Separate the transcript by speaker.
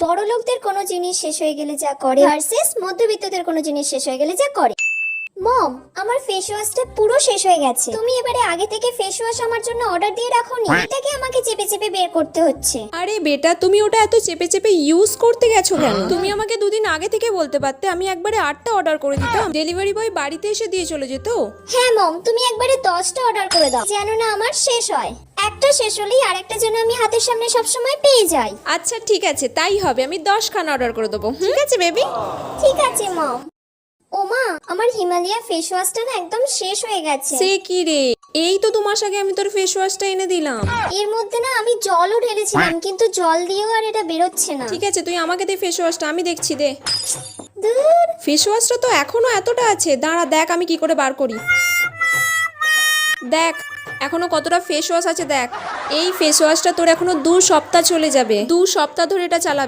Speaker 1: বড়লোকদের কোনো জিনিস শেষ হয়ে গেলে যা করে ভার্সেস মধ্যবিত্তদের কোনো জিনিস শেষ হয়ে গেলে যা করে। মম, আমার ফেস ওয়াশটা পুরো শেষ হয়ে গেছে। তুমি এবারে আগে থেকে ফেস ওয়াশ আমার জন্য অর্ডার দিয়ে রাখোনি, এটাকে আমাকে চেপে চেপে বের করতে হচ্ছে।
Speaker 2: আরে বেটা, তুমি ওটা এত চেপে চেপে ইউজ করতে গেছো কেন? তুমি আমাকে দুদিন আগে থেকে বলতে পারতে, আমি একবারে 8টা অর্ডার করে দিতাম, ডেলিভারি বয় বাড়িতে এসে দিয়ে চলে যেত।
Speaker 1: হ্যাঁ মম, তুমি একবারে 10টা অর্ডার করে দাও যেন না আমার শেষ হয়। একটা শেষ হলেই আরেকটা যেন আমি হাতের সামনে সবসময় পেয়ে যাই।
Speaker 2: আচ্ছা ঠিক আছে, তাই হবে, আমি 10 খানা অর্ডার করে দেবো। ঠিক আছে বেবি।
Speaker 1: ঠিক আছে মম। ওমা, আমার হিমালয়া ফেস ওয়াশটা না একদম শেষ হয়ে গেছে।
Speaker 2: সে কি রে, এই তো 2 মাস আগে আমি তোর ফেস ওয়াশটা এনে দিলাম।
Speaker 1: এর মধ্যে না আমি জলও ঢেলেছিলাম, কিন্তু জল দিয়েও আর এটা বেরোচ্ছে না।
Speaker 2: ঠিক আছে, তুই আমাকে দে ফেস ওয়াশটা, আমি দেখছি, দে।
Speaker 1: দূর।
Speaker 2: ফেস ওয়াশটা তো এখনো এতটা আছে, দাঁড়া দেখ আমি কি করে বার করি। দেখ এখনো কতটা ফেস ওয়াশ আছে, দেখ। এই ফেস ওয়াশটা তোর এখনো 2 সপ্তাহ চলে যাবে, 2 সপ্তাহ ধরে এটা চালাবে।